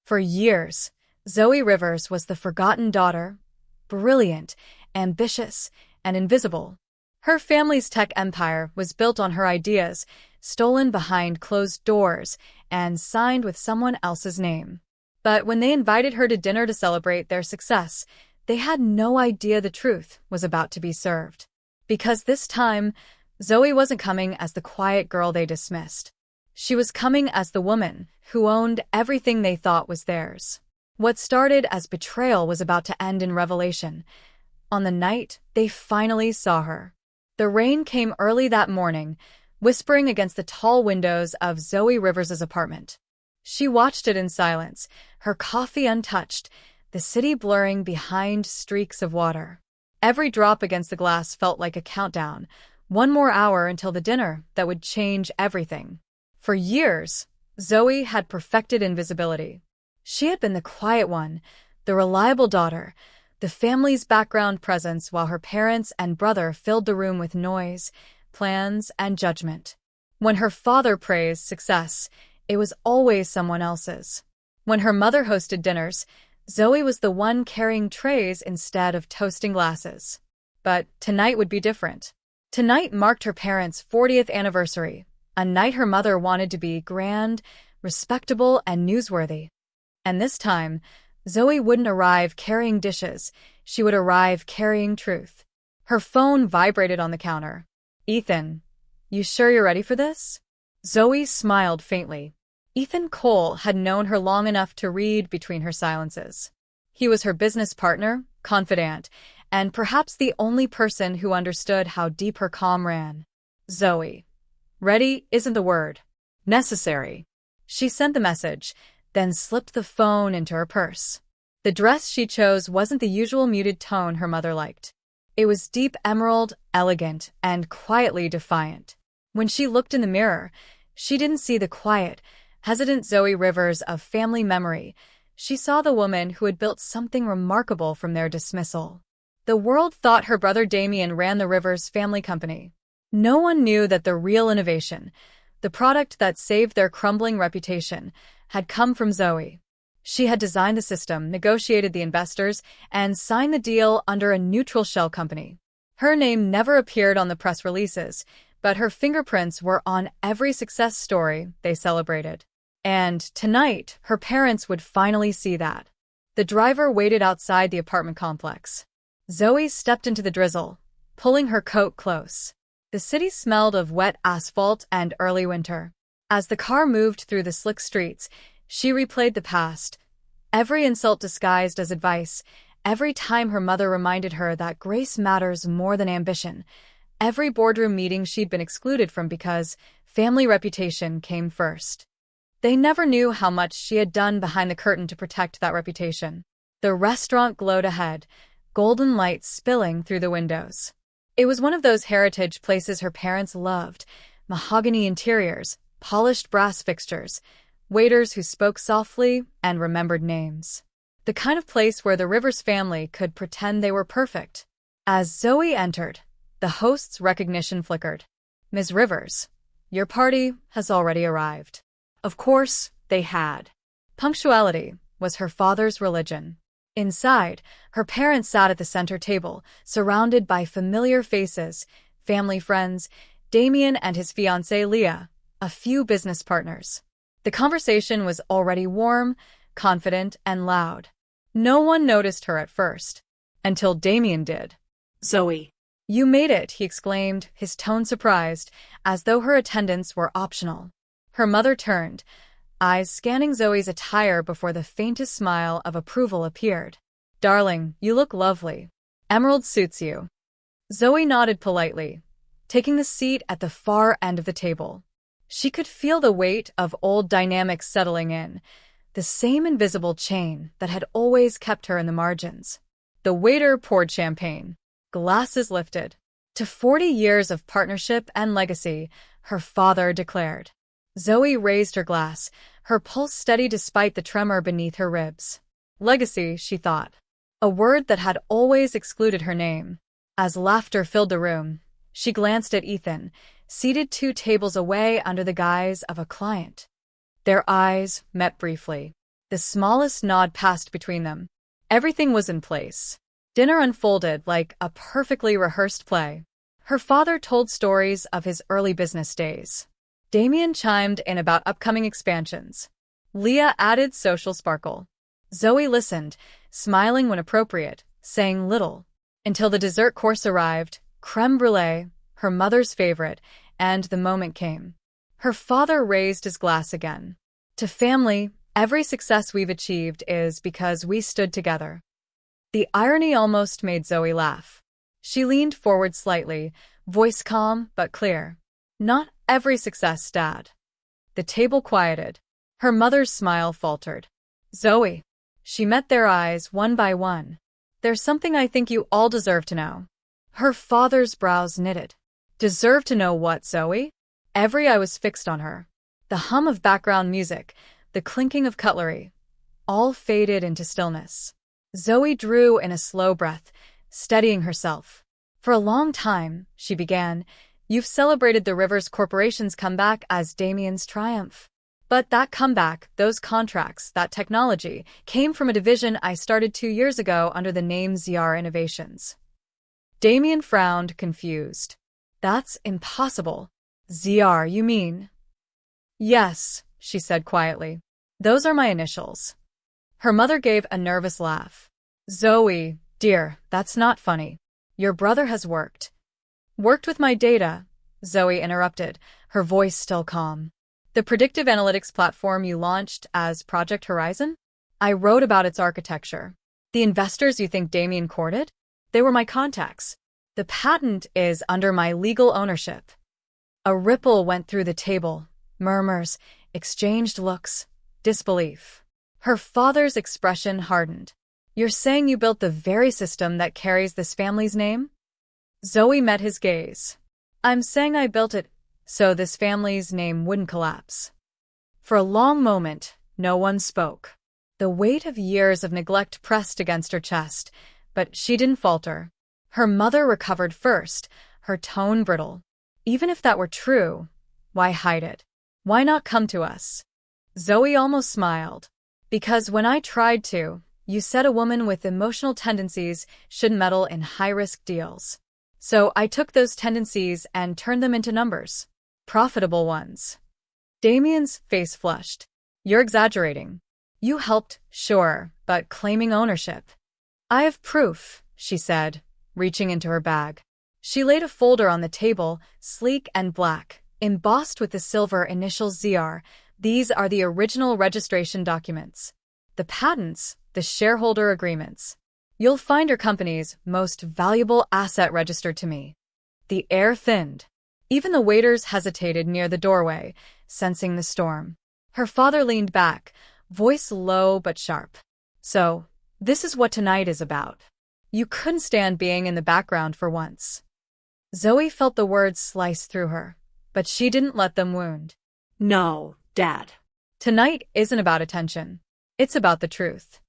For years, Zoey Rivers was the forgotten daughter, brilliant, ambitious, and invisible. Her family's tech empire was built on her ideas, stolen behind closed doors, and signed with someone else's name. But when they invited her to dinner to celebrate their success, they had no idea the truth was about to be served. Because this time, Zoey wasn't coming as the quiet girl they dismissed. She was coming as the woman who owned everything they thought was theirs. What started as betrayal was about to end in revelation. On the night they finally saw her. The rain came early that morning, whispering against the tall windows of Zoey Rivers' apartment. She watched it in silence, her coffee untouched, the city blurring behind streaks of water. Every drop against the glass felt like a countdown, one more hour until the dinner that would change everything. For years, Zoey had perfected invisibility. She had been the quiet one, the reliable daughter, the family's background presence while her parents and brother filled the room with noise, plans, and judgment. When her father praised success, it was always someone else's. When her mother hosted dinners, Zoey was the one carrying trays instead of toasting glasses. But tonight would be different. Tonight marked her parents' 40th anniversary, a night her mother wanted to be grand, respectable, and newsworthy. And this time, Zoey wouldn't arrive carrying dishes, she would arrive carrying truth. Her phone vibrated on the counter. "Ethan, you sure you're ready for this?" Zoey smiled faintly. Ethan Cole had known her long enough to read between her silences. He was her business partner, confidant, and perhaps the only person who understood how deep her calm ran. "Zoey, ready isn't the word. Necessary." She sent the message, then slipped the phone into her purse. The dress she chose wasn't the usual muted tone her mother liked. It was deep emerald, elegant, and quietly defiant. When she looked in the mirror, she didn't see the quiet, hesitant Zoey Rivers of family memory. She saw the woman who had built something remarkable from their dismissal. The world thought her brother Damien ran the Rivers family company. No one knew that the real innovation, the product that saved their crumbling reputation, had come from Zoey. She had designed the system, negotiated the investors, and signed the deal under a neutral shell company. Her name never appeared on the press releases, but her fingerprints were on every success story they celebrated. And tonight, her parents would finally see that. The driver waited outside the apartment complex. Zoey stepped into the drizzle, pulling her coat close. The city smelled of wet asphalt and early winter. As the car moved through the slick streets, she replayed the past, every insult disguised as advice, every time her mother reminded her that grace matters more than ambition, every boardroom meeting she'd been excluded from because family reputation came first. They never knew how much she had done behind the curtain to protect that reputation. The restaurant glowed ahead, golden lights spilling through the windows. It was one of those heritage places her parents loved, mahogany interiors, polished brass fixtures, waiters who spoke softly and remembered names. The kind of place where the Rivers family could pretend they were perfect. As Zoey entered, the host's recognition flickered. "Ms. Rivers, your party has already arrived." Of course, they had. Punctuality was her father's religion. Inside, her parents sat at the center table, surrounded by familiar faces, family friends, Damien and his fiancée Leah, a few business partners. The conversation was already warm, confident, and loud. No one noticed her at first, until Damien did. "Zoey, "You made it," he exclaimed, his tone surprised, as though her attendance were optional. Her mother turned, eyes scanning Zoey's attire before the faintest smile of approval appeared. "Darling, you look lovely. Emerald suits you." Zoey nodded politely, taking the seat at the far end of the table. She could feel the weight of old dynamics settling in, the same invisible chain that had always kept her in the margins. The waiter poured champagne. Glasses lifted. To 40 years of partnership and legacy, her father declared. Zoey raised her glass, her pulse steady despite the tremor beneath her ribs. Legacy, she thought. A word that had always excluded her name. As laughter filled the room, she glanced at Ethan, seated 2 tables away under the guise of a client. Their eyes met briefly. The smallest nod passed between them. Everything was in place. Dinner unfolded like a perfectly rehearsed play. Her father told stories of his early business days. Damien chimed in about upcoming expansions. Leah added social sparkle. Zoe listened, smiling when appropriate, saying little, until the dessert course arrived, crème brûlée, her mother's favorite, and the moment came. Her father raised his glass again. To family, every success we've achieved is because we stood together. The irony almost made Zoe laugh. She leaned forward slightly, voice calm but clear. Not every success, Dad. The table quieted. Her mother's smile faltered. Zoe. She met their eyes one by one. There's something I think you all deserve to know. Her father's brows knitted. Deserve to know what, Zoe? Every eye was fixed on her. The hum of background music, the clinking of cutlery, all faded into stillness. Zoe drew in a slow breath, steadying herself. For a long time, she began, you've celebrated the Rivers Corporation's comeback as Damien's triumph. But that comeback, those contracts, that technology, came from a division I started 2 years ago under the name ZR Innovations. Damien frowned, confused. That's impossible. ZR, you mean? Yes, she said quietly. Those are my initials. Her mother gave a nervous laugh. Zoe, dear, that's not funny. Your brother has worked with my data, Zoe interrupted, her voice still calm. The predictive analytics platform you launched as Project Horizon? I wrote about its architecture. The investors you think Damien courted? They were my contacts. The patent is under my legal ownership. A ripple went through the table, murmurs, exchanged looks, disbelief. Her father's expression hardened. You're saying you built the very system that carries this family's name? Zoe met his gaze. I'm saying I built it so this family's name wouldn't collapse. For a long moment, no one spoke. The weight of years of neglect pressed against her chest, but she didn't falter. Her mother recovered first, her tone brittle. Even if that were true, why hide it? Why not come to us? Zoe almost smiled. Because when I tried to, you said a woman with emotional tendencies shouldn't meddle in high-risk deals. So I took those tendencies and turned them into numbers. Profitable ones. Damien's face flushed. You're exaggerating. You helped, sure, but claiming ownership. I have proof, she said, reaching into her bag. She laid a folder on the table, sleek and black, embossed with the silver initials ZR. These are the original registration documents. The patents, the shareholder agreements. You'll find your company's most valuable asset registered to me. The air thinned. Even the waiters hesitated near the doorway, sensing the storm. Her father leaned back, voice low but sharp. So, this is what tonight is about. You couldn't stand being in the background for once. Zoe felt the words slice through her, but she didn't let them wound. No, Dad. Tonight isn't about attention. It's about the truth.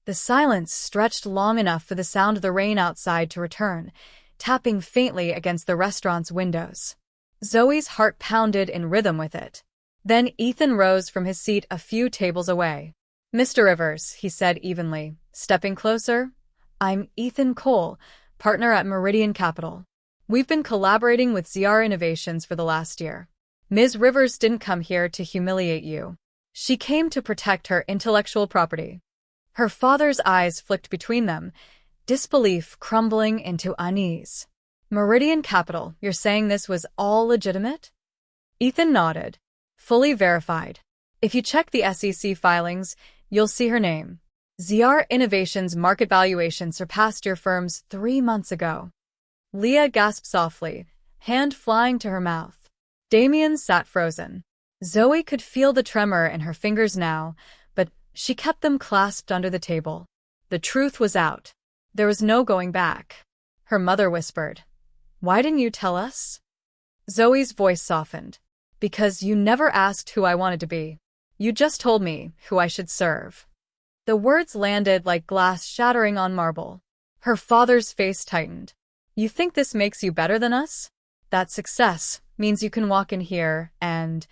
The silence stretched long enough for the sound of the rain outside to return, tapping faintly against the restaurant's windows. Zoe's heart pounded in rhythm with it. Then Ethan rose from his seat a few tables away. Mr. Rivers, he said evenly, stepping closer. I'm Ethan Cole, partner at Meridian Capital. We've been collaborating with ZR Innovations for the last year. Ms. Rivers didn't come here to humiliate you. She came to protect her intellectual property. Her father's eyes flicked between them, disbelief crumbling into unease. Meridian Capital, you're saying this was all legitimate? Ethan nodded. Fully verified. If you check the SEC filings, you'll see her name. ZR Innovations' market valuation surpassed your firm's 3 months ago. Leah gasped softly, hand flying to her mouth. Damien sat frozen. Zoe could feel the tremor in her fingers now, but she kept them clasped under the table. The truth was out. There was no going back. Her mother whispered, Why didn't you tell us? Zoe's voice softened. Because you never asked who I wanted to be. You just told me who I should serve. The words landed like glass shattering on marble. Her father's face tightened. You think this makes you better than us? That success means you can walk in here and...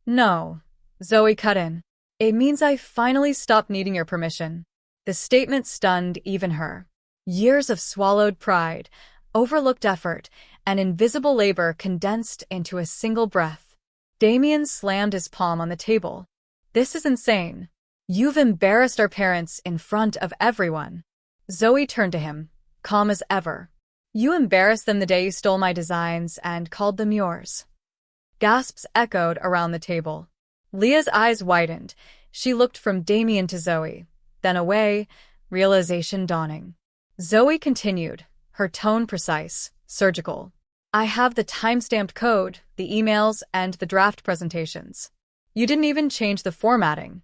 No, Zoe cut in. It means I finally stopped needing your permission. The statement stunned even her. Years of swallowed pride, overlooked effort, and invisible labor condensed into a single breath. Damien slammed his palm on the table. This is insane. You've embarrassed our parents in front of everyone. Zoey turned to him, calm as ever. You embarrassed them the day you stole my designs and called them yours. Gasps echoed around the table. Leah's eyes widened. She looked from Damien to Zoey, then away, realization dawning. Zoey continued, her tone precise, surgical. I have the time-stamped code, the emails, and the draft presentations. You didn't even change the formatting.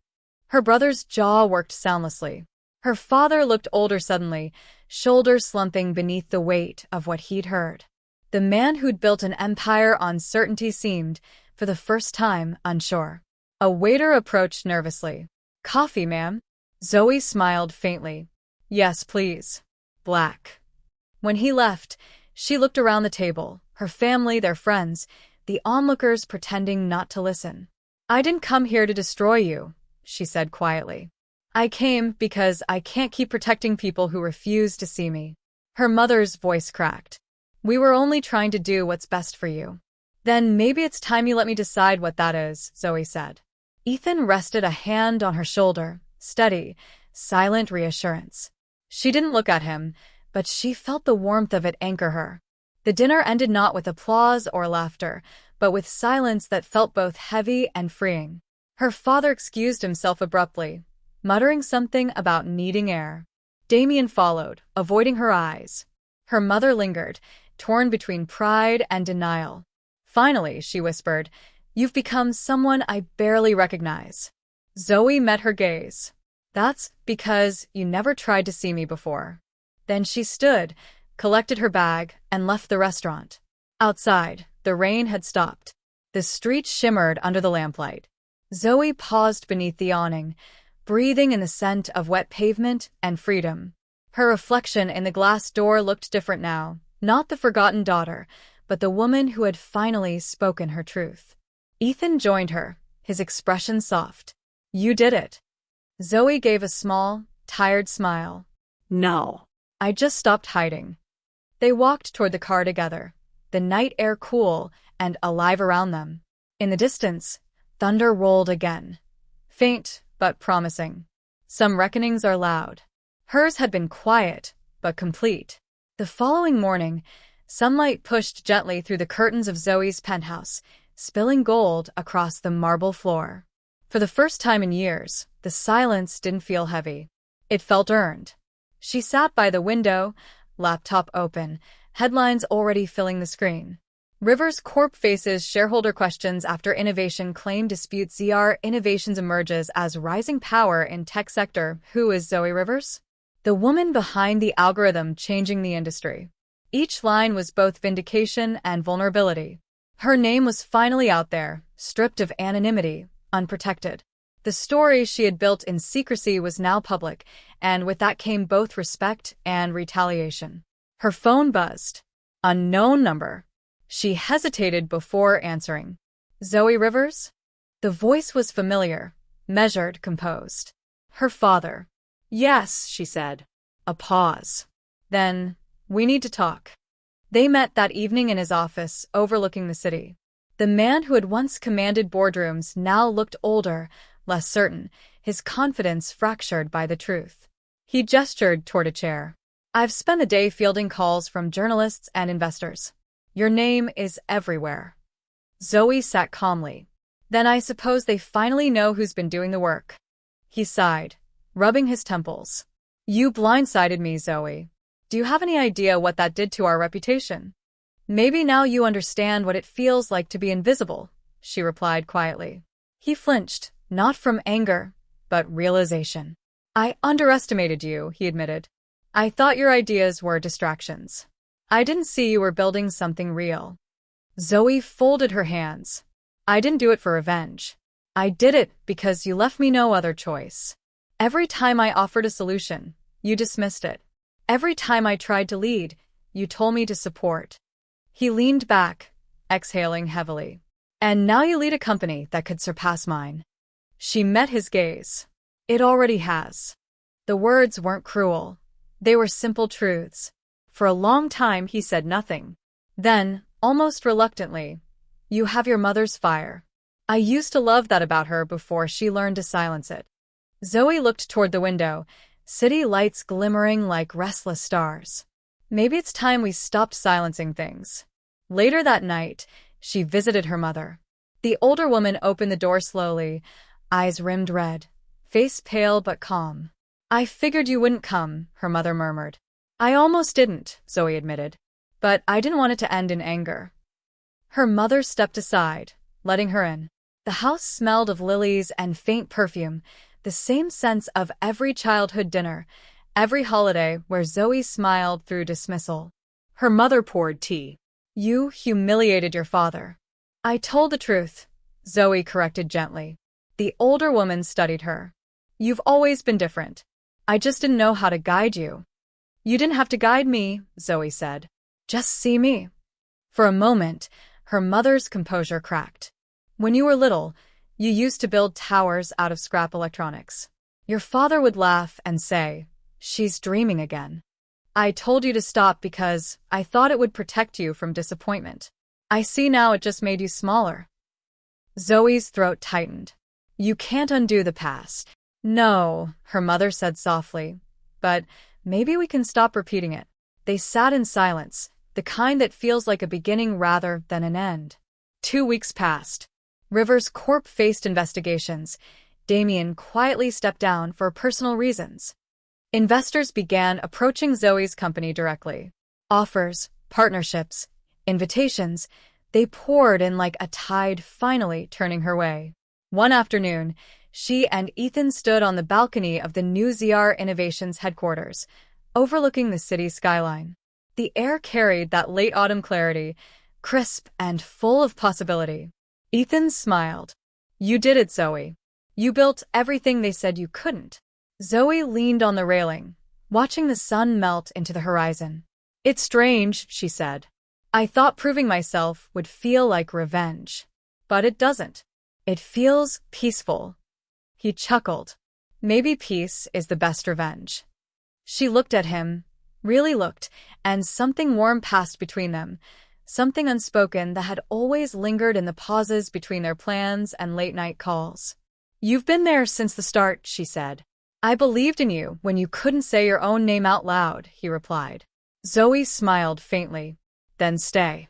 Her brother's jaw worked soundlessly. Her father looked older suddenly, shoulders slumping beneath the weight of what he'd heard. The man who'd built an empire on certainty seemed, for the first time, unsure. A waiter approached nervously. Coffee, ma'am? Zoey smiled faintly. Yes, please. Black. When he left, she looked around the table, her family, their friends, the onlookers pretending not to listen. I didn't come here to destroy you, she said quietly. I came because I can't keep protecting people who refuse to see me. Her mother's voice cracked. We were only trying to do what's best for you. Then maybe it's time you let me decide what that is, Zoey said. Ethan rested a hand on her shoulder, steady, silent reassurance. She didn't look at him, but she felt the warmth of it anchor her. The dinner ended not with applause or laughter, but with silence that felt both heavy and freeing. Her father excused himself abruptly, muttering something about needing air. Damien followed, avoiding her eyes. Her mother lingered, torn between pride and denial. Finally, she whispered, You've become someone I barely recognize. Zoey met her gaze. That's because you never tried to see me before. Then she stood, collected her bag, and left the restaurant. Outside, the rain had stopped. The street shimmered under the lamplight. Zoey paused beneath the awning, breathing in the scent of wet pavement and freedom. Her reflection in the glass door looked different now, not the forgotten daughter, but the woman who had finally spoken her truth. Ethan joined her, his expression soft. You did it. Zoey gave a small, tired smile. No. I just stopped hiding. They walked toward the car together, the night air cool and alive around them. In the distance, thunder rolled again. Faint, but promising. Some reckonings are loud. Hers had been quiet, but complete. The following morning, sunlight pushed gently through the curtains of Zoey's penthouse, spilling gold across the marble floor. For the first time in years, the silence didn't feel heavy. It felt earned. She sat by the window, laptop open, headlines already filling the screen. Rivers Corp faces shareholder questions after innovation claim dispute ZR Innovations emerges as rising power in tech sector. Who is Zoey Rivers? The woman behind the algorithm changing the industry. Each line was both vindication and vulnerability. Her name was finally out there, stripped of anonymity, unprotected. The story she had built in secrecy was now public, and with that came both respect and retaliation. Her phone buzzed. Unknown number. She hesitated before answering. Zoey Rivers? The voice was familiar, measured, composed. Her father. Yes, she said. A pause. Then, we need to talk. They met that evening in his office, overlooking the city. The man who had once commanded boardrooms now looked older, less certain, his confidence fractured by the truth. He gestured toward a chair. I've spent the day fielding calls from journalists and investors. Your name is everywhere. Zoey sat calmly. Then I suppose they finally know who's been doing the work. He sighed, rubbing his temples. You blindsided me, Zoey. Do you have any idea what that did to our reputation? Maybe now you understand what it feels like to be invisible, she replied quietly. He flinched, not from anger, but realization. I underestimated you, he admitted. I thought your ideas were distractions. I didn't see you were building something real. Zoey folded her hands. I didn't do it for revenge. I did it because you left me no other choice. Every time I offered a solution, you dismissed it. Every time I tried to lead, you told me to support. He leaned back, exhaling heavily. And now you lead a company that could surpass mine. She met his gaze. It already has. The words weren't cruel. They were simple truths. For a long time he said nothing. Then, almost reluctantly, "You have your mother's fire." I used to love that about her before she learned to silence it. Zoey looked toward the window, city lights glimmering like restless stars. Maybe it's time we stopped silencing things. Later that night, she visited her mother. The older woman opened the door slowly, eyes rimmed red, face pale but calm. "I figured you wouldn't come," her mother murmured. "I almost didn't," Zoey admitted. "But I didn't want it to end in anger." Her mother stepped aside, letting her in. The house smelled of lilies and faint perfume, the same sense of every childhood dinner, every holiday where Zoey smiled through dismissal. Her mother poured tea. "You humiliated your father." "I told the truth," Zoey corrected gently. The older woman studied her. "You've always been different. I just didn't know how to guide you." "You didn't have to guide me," Zoey said. "Just see me." For a moment, her mother's composure cracked. "When you were little, you used to build towers out of scrap electronics. Your father would laugh and say, 'She's dreaming again.' I told you to stop because I thought it would protect you from disappointment. I see now it just made you smaller." Zoey's throat tightened. "You can't undo the past." "No," her mother said softly, "but maybe we can stop repeating it." They sat in silence, the kind that feels like a beginning rather than an end. 2 weeks passed. Rivers' corp faced investigations. Damien quietly stepped down for personal reasons. Investors began approaching Zoey's company directly. Offers, partnerships, invitations, they poured in like a tide, finally turning her way. One afternoon, she and Ethan stood on the balcony of the new ZR Innovations headquarters, overlooking the city skyline. The air carried that late autumn clarity, crisp and full of possibility. Ethan smiled. "You did it, Zoey. You built everything they said you couldn't." Zoey leaned on the railing, watching the sun melt into the horizon. "It's strange," she said. "I thought proving myself would feel like revenge. But it doesn't. It feels peaceful." He chuckled. "Maybe peace is the best revenge." She looked at him, really looked, and something warm passed between them, something unspoken that had always lingered in the pauses between their plans and late-night calls. "You've been there since the start," she said. "I believed in you when you couldn't say your own name out loud," he replied. Zoey smiled faintly. "Then stay."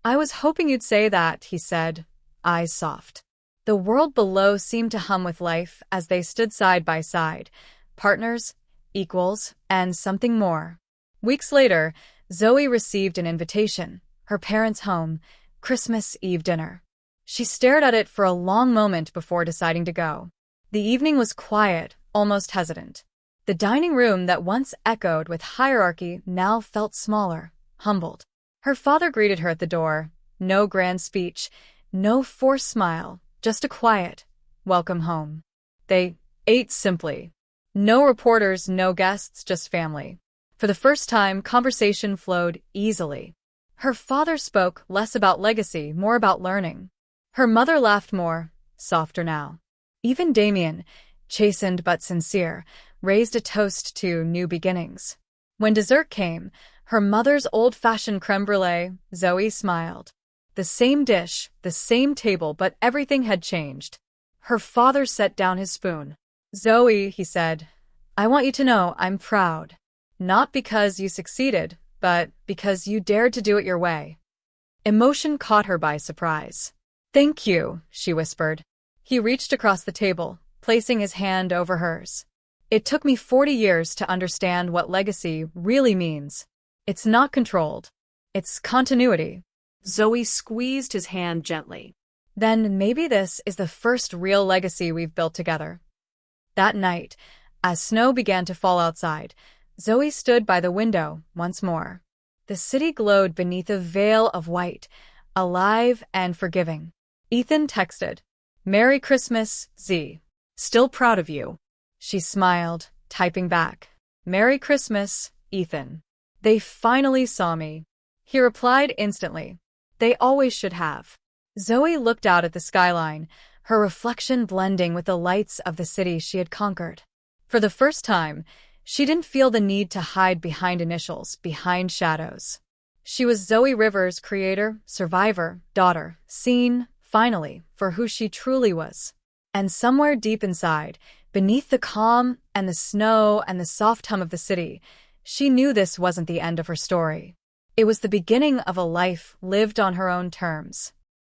"I was hoping you'd say that," he said, eyes soft. The world below seemed to hum with life as they stood side by side, partners, equals, and something more. Weeks later, Zoey received an invitation, her parents' home, Christmas Eve dinner. She stared at it for a long moment before deciding to go. The evening was quiet, almost hesitant. The dining room that once echoed with hierarchy now felt smaller, humbled. Her father greeted her at the door. No grand speech, no forced smile, just a quiet, "Welcome home." They ate simply. No reporters, no guests, just family. For the first time, conversation flowed easily. Her father spoke less about legacy, more about learning. Her mother laughed more, softer now. Even Damien, chastened but sincere, raised a toast to new beginnings. When dessert came, her mother's old-fashioned crème brûlée, Zoey smiled. The same dish, the same table, but everything had changed. Her father set down his spoon. "Zoey," he said, "I want you to know I'm proud. Not because you succeeded, but because you dared to do it your way." Emotion caught her by surprise. "Thank you," she whispered. He reached across the table, placing his hand over hers. "It took me 40 years to understand what legacy really means. It's not controlled. It's continuity." Zoey squeezed his hand gently. "Then maybe this is the first real legacy we've built together." That night, as snow began to fall outside, Zoey stood by the window once more. The city glowed beneath a veil of white, alive and forgiving. Ethan texted, "Merry Christmas, Z. Still proud of you." She smiled, typing back, "Merry Christmas, Ethan. They finally saw me." He replied instantly, "They always should have." Zoey looked out at the skyline, her reflection blending with the lights of the city she had conquered. For the first time, she didn't feel the need to hide behind initials, behind shadows. She was Zoey Rivers, creator, survivor, daughter, seen, finally, for who she truly was. And somewhere deep inside, beneath the calm and the snow and the soft hum of the city, she knew this wasn't the end of her story. It was the beginning of a life lived on her own terms.